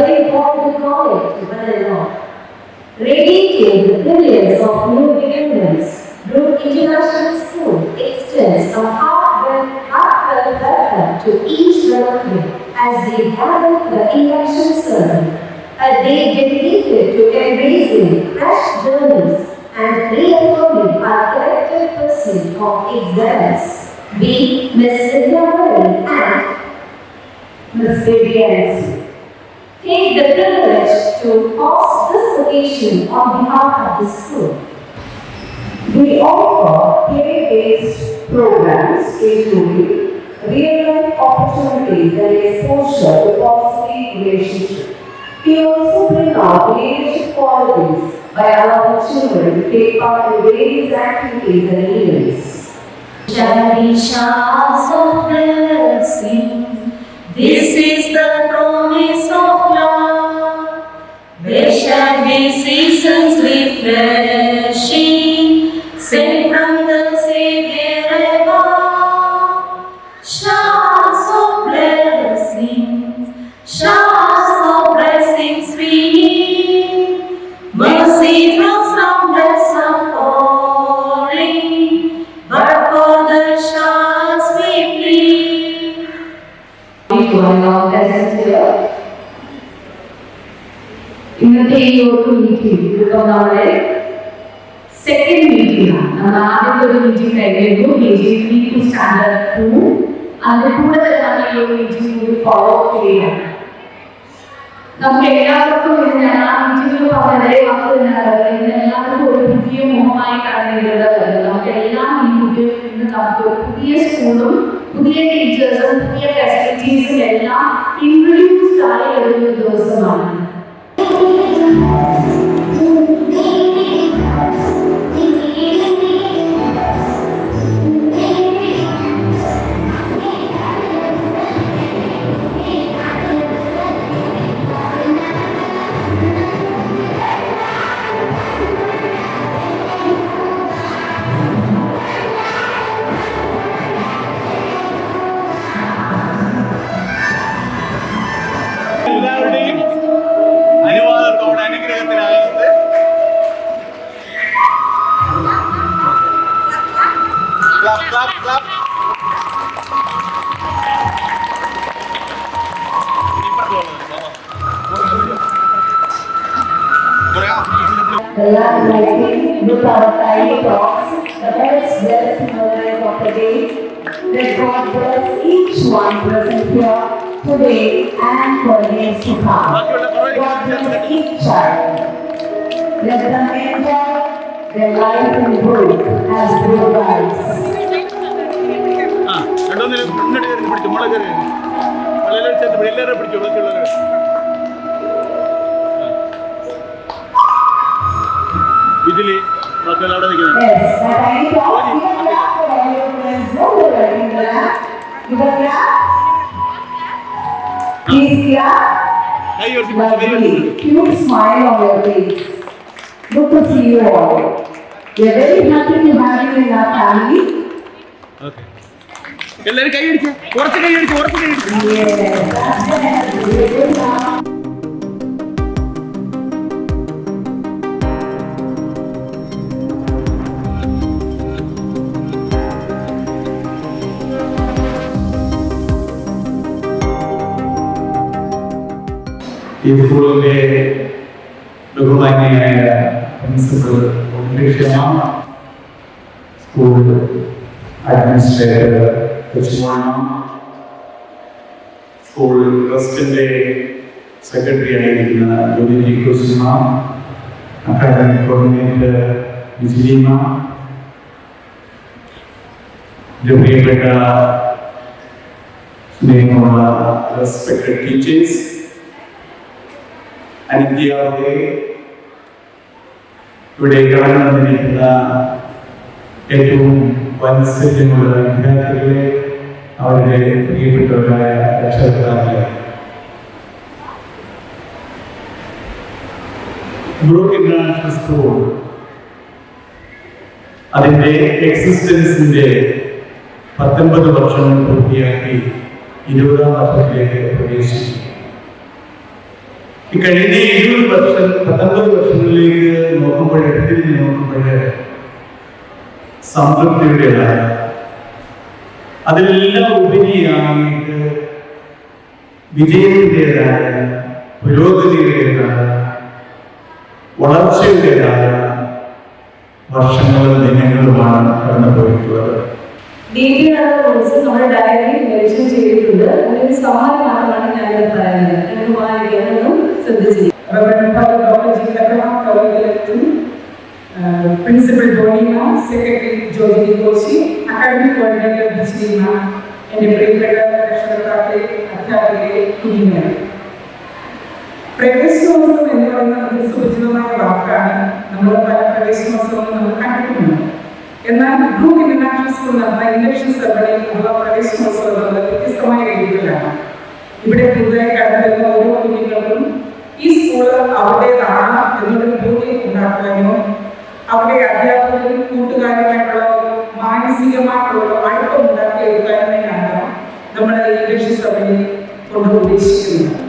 very important knowledge, whether or not. Radiating the billions of new beginners, Brooke International School extends a heartfelt welcome to each one of you as they gather for the election ceremony, a day dedicated to embracing fresh journeys and reaffirming our collective pursuit of excellence. We, Ms. Cynthia Murray and Ms. Vivian, take the privilege to host this occasion on behalf of the school. We offer play-based programs including real-life opportunities and exposure to positive relationships. We also bring out leadership qualities by allowing children to take part in various activities and events. Shall be showers of blessings. This is the promise of love. There shall be seasons refreshing, sent from the Savior above. Showers of blessings we need. Mercy flows from the sun falling, but for the showers we plead. ഇന്നത്തെ ഈ ഒരു meeting ഇപ്പോൾ നമ്മുടെ second meeting ആണ്. നമ്മൾ ആദ്യത്തെ ഒരു meeting കഴിഞ്ഞു KG3 to Standard 2. അതിന്റെ കൂടെ തന്നെ നമ്മൾ ഈ ഒരു മീറ്റിംഗ് കൂടി ഫോളോ ചെയ്യണം. നമുക്ക് എല്ലാവർക്കും ആ മീറ്റിംഗിൽ വളരെ എല്ലാവർക്കും ഒരു പുതിയ മുഖമായി കടന്നിരുന്നത്. നമുക്ക് എല്ലാം ഇന്ന് നമുക്ക് ഒരു പുതിയ സ്കൂളും പുതിയ ടീച്ചേഴ്സും പുതിയ ഫെസിലിറ്റീസും എല്ലാം ഇൻട്രൊഡ്യൂസ്ഡ് ആയി വരുന്ന ദിവസമാണ്. With our tiny talks, the best blessed moment of the day, that God bless each one present here today and for days to come. God bless each child. Let them enjoy their life in growth as good lives. ഇതില് മക്കളവിടെ നിൽക്കുന്നത് cute smile on your face. Good to see you all. We are very happy to have you in our family. Okay. എല്ലാവരും കൈ അടിച്ചു കുറച്ച് കൈ അടിച്ചു ഈ സ്കൂളിന്റെ ബഹുമാന്യനായ പ്രിൻസിപ്പൽ ക്ഷമ, സ്കൂൾ അഡ്മിനിസ്ട്രേറ്റർ ലക്ഷ്മണ, സ്കൂൾ ട്രസ്റ്റിന്റെ സെക്രട്ടറി ആയിരിക്കുന്ന ജ്യോതി കുസുമ, അക്കാദമിക് കോർഡിനേറ്റർ വിജീമ, പ്രിയപ്പെട്ട സ്നേഹമുള്ള റെസ്പെക്ടഡ് ടീച്ചേഴ്സ്, അനിത്യാവരെ, ഇവിടെ കടന്നു വന്നിരിക്കുന്ന ഏറ്റവും വാത്സല്യമുള്ള വിദ്യാർത്ഥികളെ, അവരുടെ പ്രിയപ്പെട്ടവരായ രക്ഷകർത്താക്കളെ, ബ്രൂക്ക് ഇന്റർനാഷണൽ സ്കൂൾ അതിൻ്റെ എക്സിസ്റ്റൻസിന്റെ 19 വർഷങ്ങൾ പൂർത്തിയാക്കി 20ാം വർഷത്തിലേക്ക് പ്രവേശിച്ചു. ഈ കഴിഞ്ഞ 19 വർഷങ്ങളിലേക്ക് നോക്കുമ്പോൾ, എടുത്തിരിഞ്ഞ് നോക്കുമ്പോൾ സംതൃപ്തിയുടേതായ, അതിലെല്ലാം ഉപരിയായിട്ട് വിജയത്തിൻ്റെതായ, പുരോഗതിയുടേതായ, വളർച്ചയുടേതായ വർഷങ്ങളും ദിനങ്ങളുമാണ് കടന്നുപോയിട്ടുള്ളത്. ഡീറ്റെയിൽസ് നമ്മുടെ ഡയറിയിൽ മെൻഷൻ ചെയ്തിട്ടുണ്ട്. അതിന് സമാനം മാത്രമാണ് ഞാനിത് പറയുന്നത്. നിങ്ങൾക്ക് വായിക്കാനൊന്നും ശ്രദ്ധിച്ചില്ല. Principal Donima, secretary Joji Koshy, academic coordinator Jisleema, എൻ്റെ പ്രിയപ്പെട്ട രക്ഷകർത്താക്കളെ, അധ്യാപകരെ, കുഞ്ഞുങ്ങളെ. പ്രവേശനോത്സവം എന്ന് പറയുന്ന ഒരു സുപരിചിതമായ വാക്കാണ്. നമ്മൾ പല പ്രവേശനോത്സവങ്ങളും നമ്മൾ കണ്ടിട്ടുണ്ട്. എന്നാൽ ബ്രൂക്ക് ഇന്റർനാഷണൽ സ്കൂൾ നടന്ന ഇലക്ഷൻ സെറമണി അഥവാ പ്രവേശനോത്സവം വ്യത്യസ്തമായ രീതിയിലാണ്. ഇവിടെ പുതുതായി കടന്നുവരുന്ന ഓരോ കുഞ്ഞുങ്ങൾക്കും ഈ സ്കൂൾ അവരുടേതാണ് എന്നൊരു ബോധ്യം ഉണ്ടാക്കാനോ അവരുടെ അധ്യാപകരും കൂട്ടുകാരുമായിട്ടുള്ള മാനസികമായിട്ടുള്ള അടുപ്പം ഉണ്ടാക്കിയെടുക്കാനും വേണ്ടിയാണ് നമ്മുടെ ഇലക്ഷൻ സെറമണി കൊണ്ട് ഉദ്ദേശിക്കുന്നത്.